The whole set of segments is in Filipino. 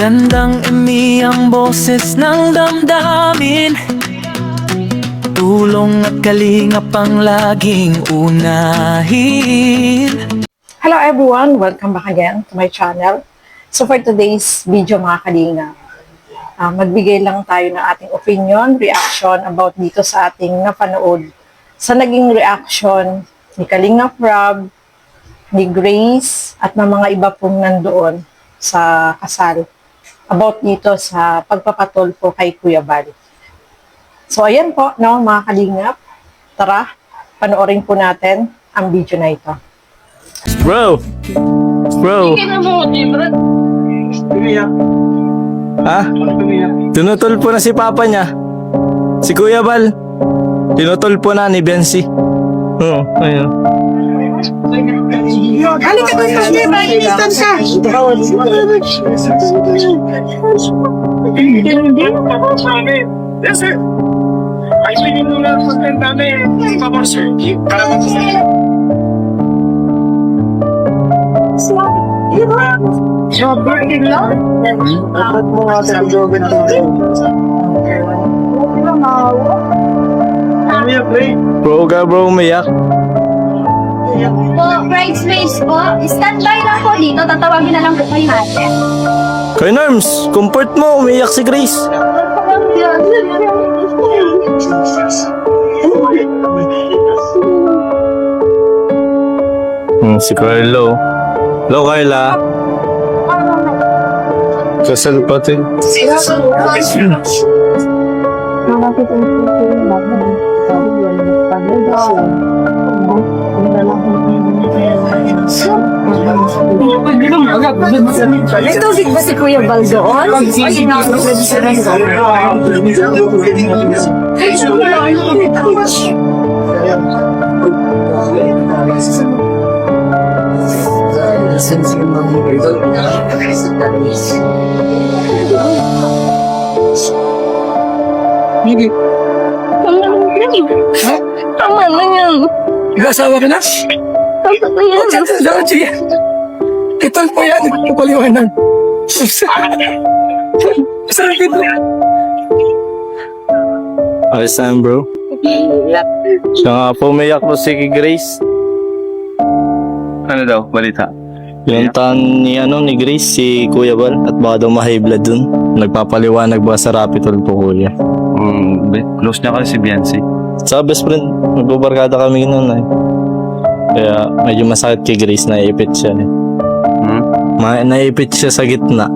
Magandang ang boses ng damdamin, tulong at kalingap ang laging unahin. Hello everyone! Welcome back again to my channel. So for today's video mga kalingap, magbigay lang tayo ng ating opinion, reaction about dito sa ating napanood sa naging reaction ni Kalingap Rob, ni Grace, at ng mga iba pong nandoon sa kasal about dito sa pagpapatulpo kay Kuya Bal. So ayan po, no, mga kalingap, tara, panoorin po natin ang video na ito. Bro! Ha? Tinutulpo na si Papa niya. Si Kuya Bal. Tinutulpo na ni Bensi. Oo, ayun. Halika doon sa may mainitan ka! Yes, sir. Ay, pwede mo na content namin. Papa, sir. Jogging lang? Dapat mo nga sa jogging to. Bro, umiyak. Po, bridesmaids po. Standby lang po dito. Tatawagin na lang po kayo natin. Kay Norms, comfort mo, umiyak si Grace. Si Carlo. Hello, Carla. Kasal pati. May tubig ba si Kuya Bal doon? Tama na yan. Nag-asawa ka na? Tama na yan. Dapat siya. Kitol po yan. Kapaliwanan. Sarap ito. Ayos na yan, bro. Siya nga po, umiyak po si Grace. Ano daw, balita? Pinuntahan ni Grace si Kuya Bal at baka daw ma-high blood dun. Nagpapaliwanag ba sa Rapitol po, Kuya? Close niya kasi si Biancy. Sa best friend, magbabarkada kami noon eh. Kaya medyo masakit kay Grace, naiipit siya eh. Naiipit siya sa gitna.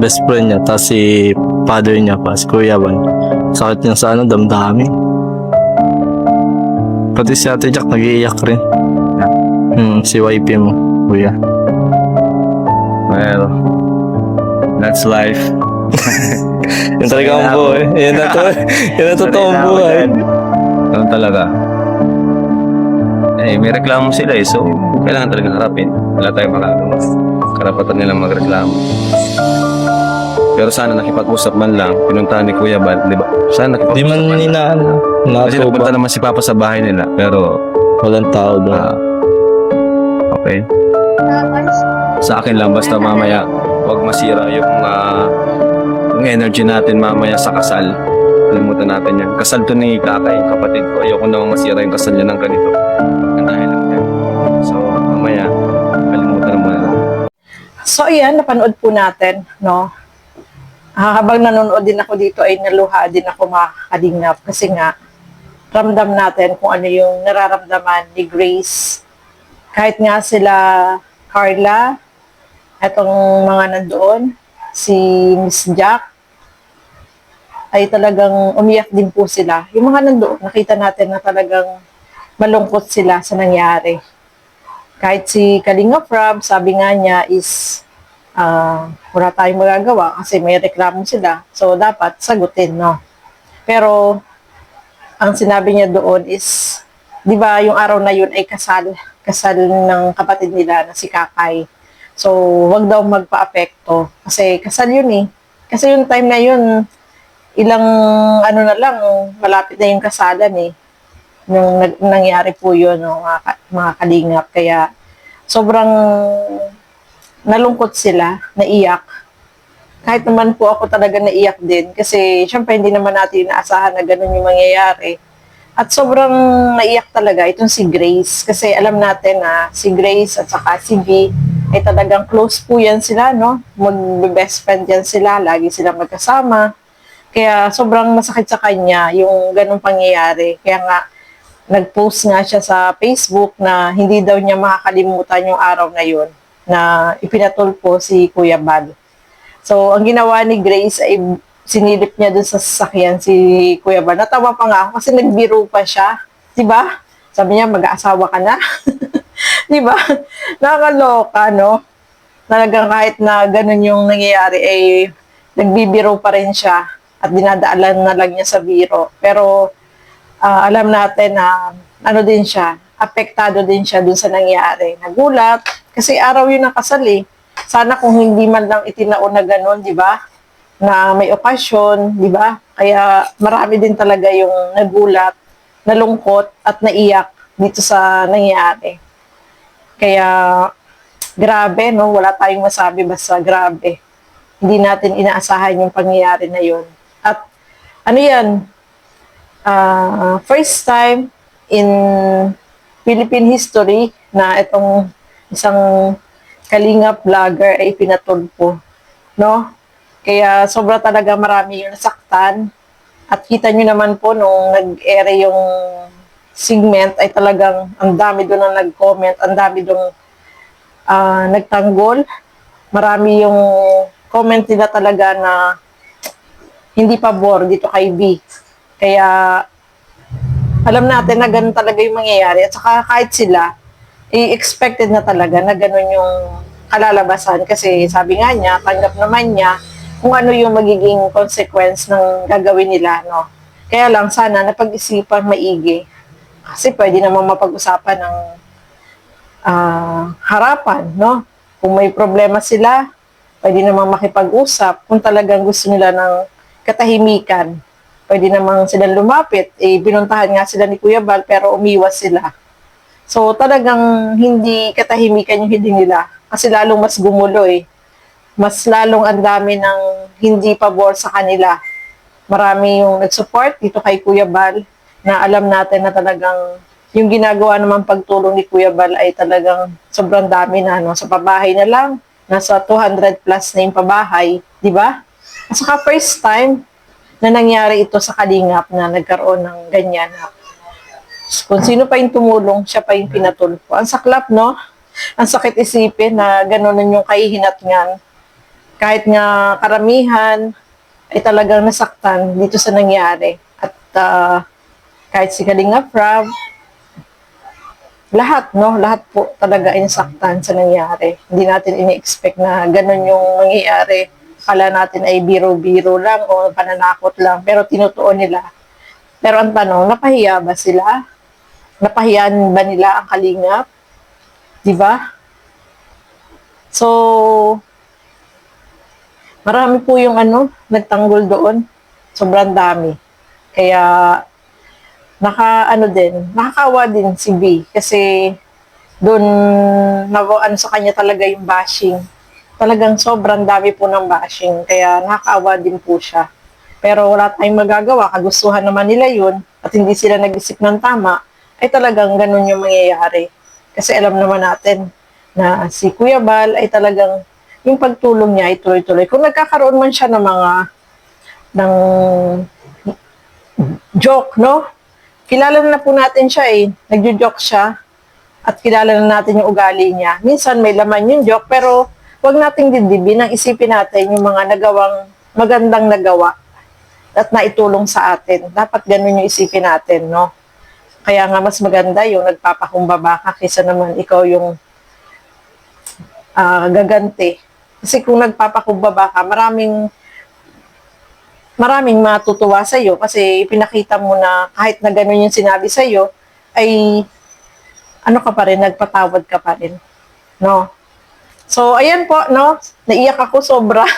Best friend niya, tapos si father niya pa, si Kuya Bal. Sakit niya sa damdami. Pati si Ate Jack nag-iiyak rin. Si YP mo, Kuya. Well, that's life. Yan talaga ang buhay. Yan na totoong buhay. Ganun talaga. Eh, may reklamo sila eh, so kailangan talaga harapin. Wala tayong makagawa. Karapatan nilang magreklamo. Pero sana nakipag-usap man lang, pinuntahan ni Kuya Bal, di ba? Sana Di nakipag-usap man man lang. ninaan. Kasi napunta naman si Papa sa bahay nila, pero Walang tao doon. okay. Sa akin lang, basta mamaya, huwag masira yung energy natin mamaya sa kasal. Kalimutan natin yan. Kasal to ni Kakay, kapatid ko. Ayoko namang masira yung kasal niya ng ganito. Ang dahil lang yan. So, mamaya, kalimutan na muna. So ayan, napanood po natin, no? Habang nanonood din ako dito ay naluha din ako mga kalingap kasi nga ramdam natin kung ano yung nararamdaman ni Grace. Kahit nga sila Carla, etong mga nandoon, si Miss Jack, ay talagang umiyak din po sila. Yung mga nandoon, nakita natin na talagang malungkot sila sa nangyari. Kahit si Kalingap Rob, sabi nga niya is wala tayong magagawa kasi may reklamo sila. So, dapat sagutin, no? Pero, ang sinabi niya doon is, di ba yung araw na yun ay kasal ng kapatid nila na si Kakay. So, wag daw magpa-apekto kasi kasal yun eh. Kasi yung time na yun, ilang ano na lang, malapit na yung kasalan eh. Nung nangyari po yun, no, mga kalingap. Kaya, sobrang nalungkot sila, naiyak. kahit naman po ako talaga naiyak din kasi syempre hindi naman natin inaasahan na ganun yung mangyayari. At sobrang naiyak talaga itong si Grace kasi alam natin na si Grace at saka si V ay talagang close po yan sila, no? Mag-best friend yan sila, lagi sila magkasama. Kaya sobrang masakit sa kanya yung ganung pangyayari. Kaya nga, nag-post nga siya sa Facebook na hindi daw niya makakalimutan yung araw na yun na ipinatulpo si Kuya Bal. So, ang ginawa ni Grace ay sinilip niya dun sa sasakyan si Kuya Bal. Natawa pa nga ako kasi nagbiro pa siya. Diba? Sabi niya, mag-aasawa ka na. Diba? Nakakaloka, no? Talagang kahit na ganun yung nangyayari, ay nagbibiro pa rin siya at dinadaalan na lang niya sa biro. Pero, alam natin na ano din siya, apektado din siya dun sa nangyari. Nagulat, kasi araw yun nakasal eh. Sana kung hindi man lang itinaon na ganun, di ba? Na may okasyon, di ba? Kaya marami din talaga yung nagulat, nalungkot at naiyak dito sa nangyari. Kaya grabe, no? Wala tayong masabi, basta grabe. Hindi natin inaasahan yung pangyayari na yun. At ano yan? First time in Philippine history na itong isang kalingap vlogger ay pinatulpo, no? Kaya sobra talaga marami yung nasaktan. At kita nyo naman po nung nag-ere yung segment ay talagang ang dami doon ang nag-comment, ang dami doon nagtanggol. Marami yung comment nila talaga na hindi pabor dito kay B. Kaya alam natin na ganun talaga yung mangyayari. At saka kahit sila, i-expected na talaga na ganun yung kalalabasan. Kasi sabi nga niya, tanggap naman niya kung ano yung magiging consequence ng gagawin nila, no? Kaya lang sana napag-isipan maigi. Kasi pwede naman mapag-usapan ng harapan, no? Kung may problema sila, pwede naman makipag-usap. Kung talagang gusto nila ng katahimikan, pwede naman silang lumapit. Binuntahan nga sila ni Kuya Bal pero umiwas sila. So talagang hindi katahimikan yung hindi nila. Kasi lalong mas gumulo eh. Mas lalong ang dami ng hindi pabor sa kanila. Marami yung nag-support dito kay Kuya Bal na alam natin na talagang yung ginagawa naman pagtulong ni Kuya Bal ay talagang sobrang dami na. No? Sa pabahay na lang, nasa 200 plus na yung pabahay. Di ba? At saka first time na nangyari ito sa Kalingap na nagkaroon ng ganyan. Kung sino pa yung tumulong, siya pa yung pinatulpo. Ang saklap, no? Ang sakit isipin na gano'n yung kahihinatngan. Kahit nga karamihan ay talagang nasaktan dito sa nangyari. At kahit si Kalingap Rob, lahat, no? Lahat po talaga ay nasaktan sa nangyari. Hindi natin ini-expect na gano'n yung mangyayari. Akala natin ay biro-biro lang o pananakot lang, pero tinutuon nila. Pero ang tanong, napahiya ba sila? Napahiyan ba nila ang Kalingap? Di ba? So, marami po yung nagtanggol doon. Sobrang dami. Kaya, nakakawa din si B. Kasi, doon, sa kanya talaga yung bashing. Talagang sobrang dami po ng bashing. Kaya, nakakaawa din po siya. Pero wala tayong magagawa. Kagustuhan naman nila yun. At hindi sila nag-isip ng tama. Ay talagang ganun yung mangyayari. Kasi alam naman natin na si Kuya Bal ay talagang yung pagtulong niya ay tuloy-tuloy. Kung nagkakaroon man siya ng joke, no? Kilala na po natin siya eh. Nagjo-joke siya at kilala na natin yung ugali niya. Minsan may laman yung joke pero wag nating didibin ang isipin natin yung mga magandang nagawa at naitulong sa atin. Dapat ganun yung isipin natin, no? Kaya nga mas maganda yung nagpapakumbaba ka kaysa naman ikaw yung gaganti. Kasi kung nagpapakumbaba ka, maraming matutuwa sa iyo kasi ipinakita mo na kahit na ganun yung sinabi sa iyo ay ka pa rin, nagpatawad ka pa rin, no? So ayan po, no? Naiyak ako sobra.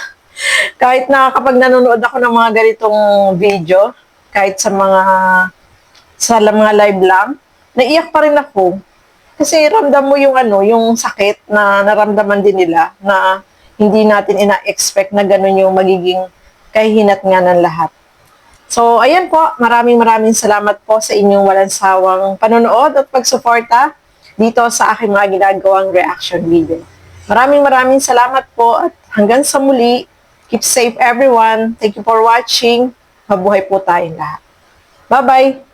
Kahit na kapag nanonood ako ng mga ganitong video, kahit sa mga live lang, naiyak pa rin ako. Kasi ramdam mo yung yung sakit na naramdaman din nila na hindi natin ina-expect na ganun yung magiging kahinat nga ng lahat. So, ayan po, maraming salamat po sa inyong walang sawang panonood at pagsuporta dito sa aking mga ginagawang reaction video. Maraming salamat po at hanggang sa muli, keep safe everyone. Thank you for watching. Mabuhay po tayong lahat. Bye-bye!